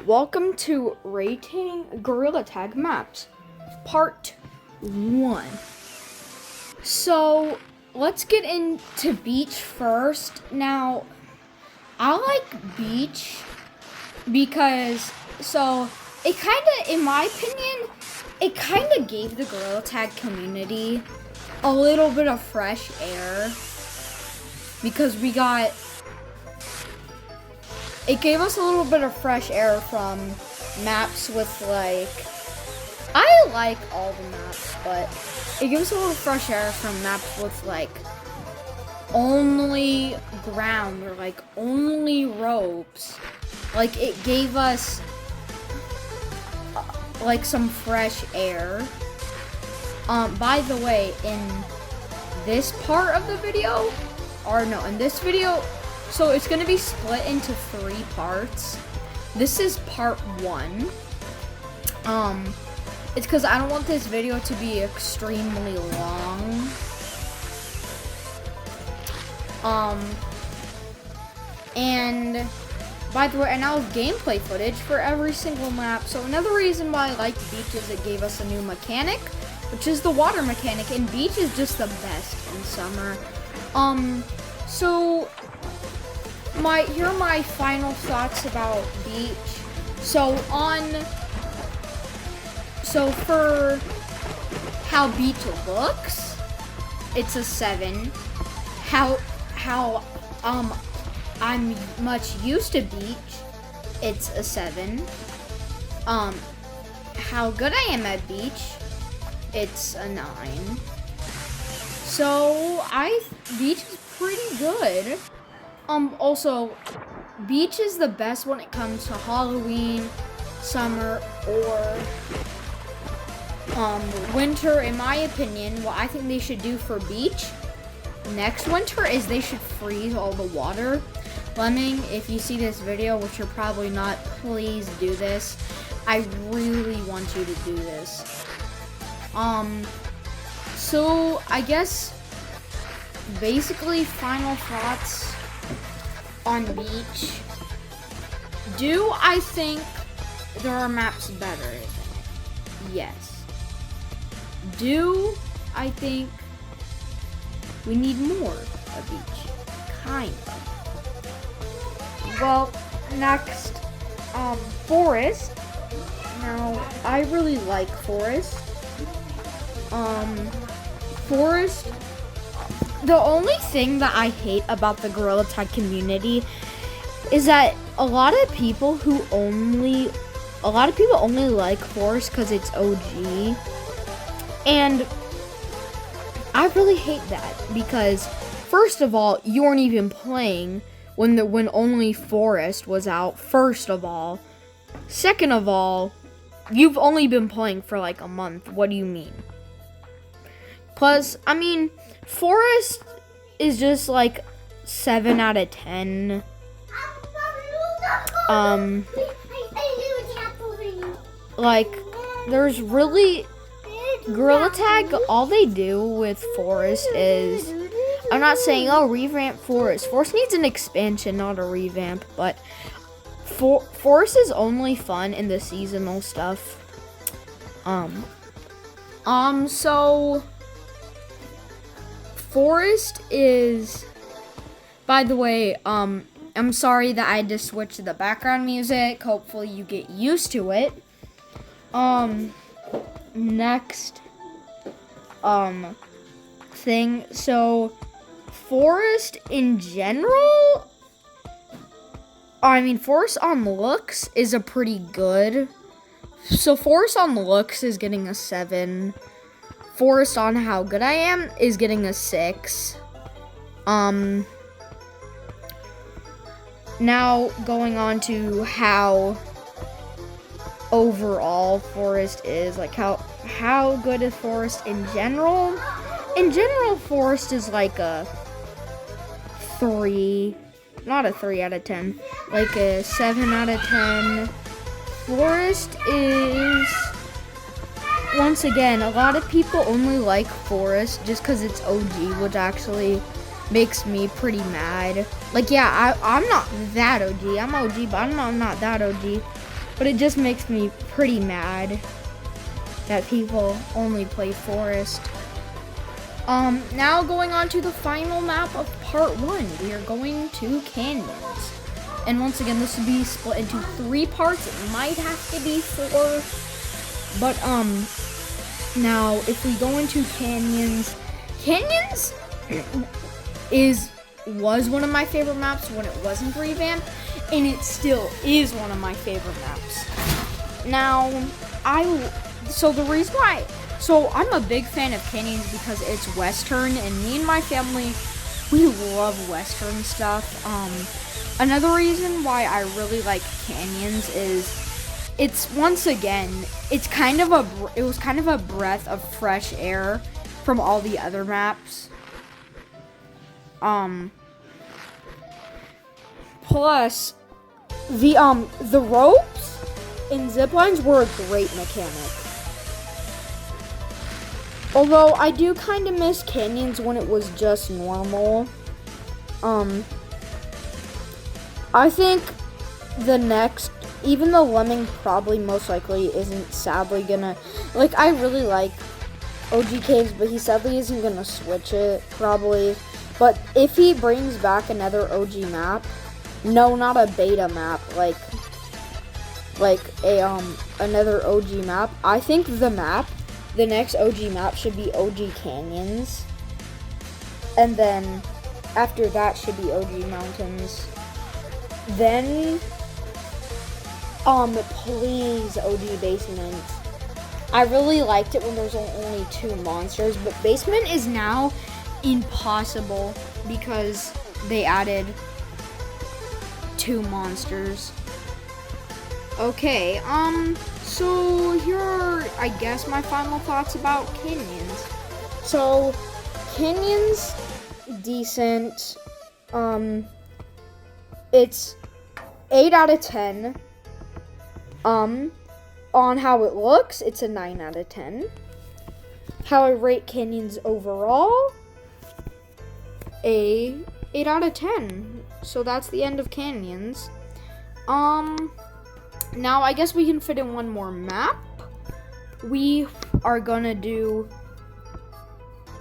Welcome to Rating Gorilla Tag Maps, Part 1. So, let's get into beach first. Now, I like beach because, it kind of, in my opinion, it kind of gave the Gorilla Tag community a little bit of fresh air because it gave us a little bit of fresh air from maps with I like all the maps, but it gives us a little fresh air from maps with only ground or only ropes. It gave us some fresh air. By the way, in this part of the video, in this video, so it's going to be split into 3 parts. This is part 1. It's because I don't want this video to be extremely long. And by the way, I now have gameplay footage for every single map. So another reason why I like beach is it gave us a new mechanic, which is the water mechanic, and beach is just the best in summer. So here are my final thoughts about beach. So for how beach looks, it's a 7. How I'm much used to beach, it's a 7. How good I am at beach, it's a 9. So beach is pretty good. Also, beach is the best when it comes to Halloween, summer, or winter. In my opinion, what I think they should do for beach next winter is they should freeze all the water. Lemming, if you see this video, which you're probably not, please do this. I really want you to do this. So I guess basically final thoughts on beach. Do I think there are maps better than it? Yes. Do I think we need more of beach? Kind of. Well, next, forest. Now, I really like forest. Forest. The only thing that I hate about the Gorilla Tag community is that a lot of people only like Forest because it's OG, and I really hate that because first of all, you weren't even playing when only Forest was out. First of all, second of all, you've only been playing for a month. What do you mean? Plus, Forest is just 7 out of 10. There's really Gorilla Tag, all they do with Forest is, I'm not saying, revamp Forest. Forest needs an expansion, not a revamp, but Forest is only fun in the seasonal stuff. So Forest is, by the way, I'm sorry that I had to switch to the background music. Hopefully you get used to it. Next, thing. So, Forest in general, Forest on looks is a pretty good. So, Forest on looks is getting a 7. Forest on how good I am is getting a 6. Now going on to how overall Forest is, how good is Forest in general? In general, Forest is a 3, not a 3 out of 10, a 7 out of 10. Forest is, once again, a lot of people only like Forest just because it's OG, which actually makes me pretty mad. I'm not that OG. I'm OG, but I'm not that OG. But it just makes me pretty mad that people only play Forest. Now going on to the final map of part 1. We are going to Canyons. And once again, this will be split into 3 parts. It might have to be 4. But, now, if we go into Canyons was one of my favorite maps when it wasn't revamped, and it still is one of my favorite maps. Now, the reason why, I'm a big fan of Canyons because it's Western, and me and my family, we love Western stuff. Another reason why I really like Canyons is it was kind of a breath of fresh air from all the other maps. Plus, the ropes and ziplines were a great mechanic. Although I do kind of miss Canyons when it was just normal. I think even though Lemming probably most likely isn't sadly gonna, I really like OG Caves, but he sadly isn't gonna switch it, probably. But if he brings back another OG map, no, not a beta map, another OG map, I think the next OG map should be OG Canyons. And then, after that should be OG Mountains. Then, please, OG Basement. I really liked it when there was only 2 monsters, but Basement is now impossible because they added 2 monsters. Okay, so here are, I guess, my final thoughts about Canyons. So, Canyons, decent. It's 8 out of 10. On how it looks, it's a 9 out of 10. How I rate Canyons overall, a 8 out of 10. So that's the end of Canyons. Now I guess we can fit in one more map. We are gonna do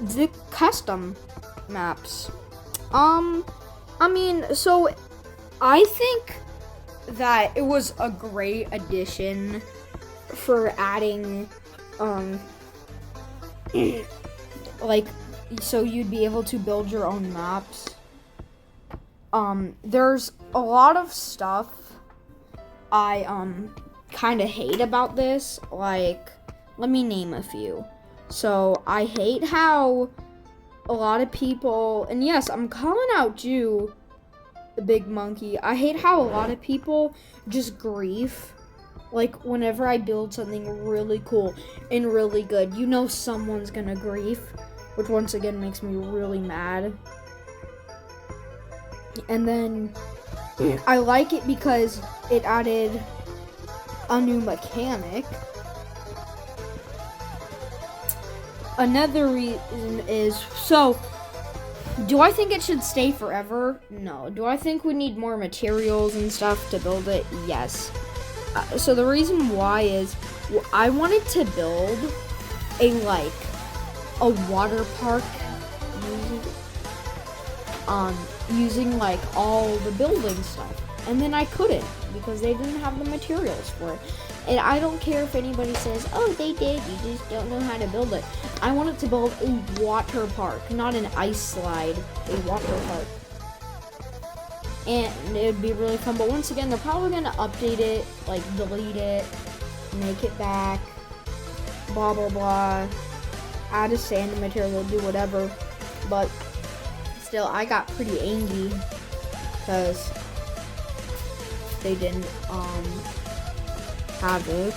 the custom maps. I think that it was a great addition for adding, so you'd be able to build your own maps. There's a lot of stuff I, kind of hate about this. Let me name a few. So, I hate how a lot of people, and yes, I'm calling out Jew, the big monkey. I hate how a lot of people just grief. Whenever I build something really cool and really good, someone's gonna grief, which once again makes me really mad. And then I like it because it added a new mechanic. Another reason is, do I think it should stay forever? No. Do I think we need more materials and stuff to build it? Yes. So the reason why is, I wanted to build a water park using all the building stuff, and then I couldn't because they didn't have the materials for it. And I don't care if anybody says, oh, they did, you just don't know how to build it. I wanted to build a water park, not an ice slide, a water park. And it would be really fun, but once again, they're probably gonna update it, delete it, make it back, blah blah blah, add a sand material, do whatever. But still, I got pretty angry because they didn't have it.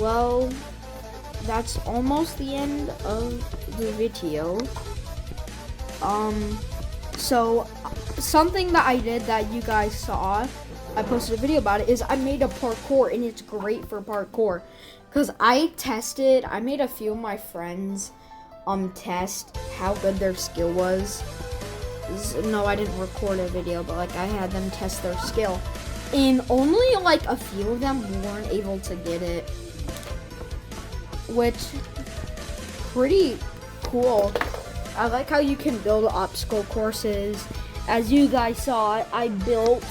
Well, that's almost the end of the video. So something that I did that you guys saw, I posted a video about it, is I made a parkour, and it's great for parkour. Because I made a few of my friends test how good their skill was. no, I didn't record a video, but like I had them test their skill. And only like a few of them weren't able to get it, which pretty cool. I like how you can build obstacle courses. As you guys saw, I built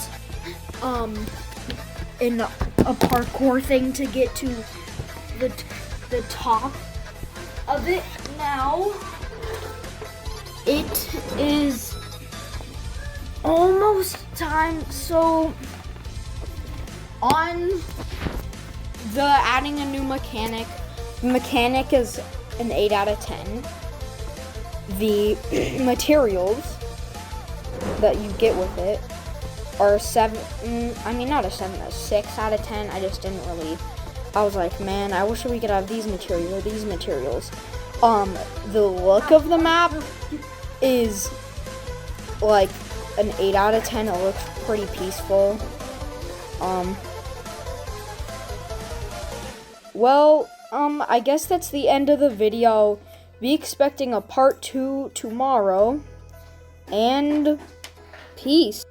in a parkour thing to get to the top of it. Now it is almost time. So on the adding a new mechanic, mechanic is an 8 out of 10. The materials that you get with it are 7, not a 7, a 6 out of 10. I just didn't really, I was like, man, I wish we could have these materials. The look of the map is like an 8 out of 10. It looks pretty peaceful. I guess that's the end of the video. Be expecting a part 2 tomorrow, and peace.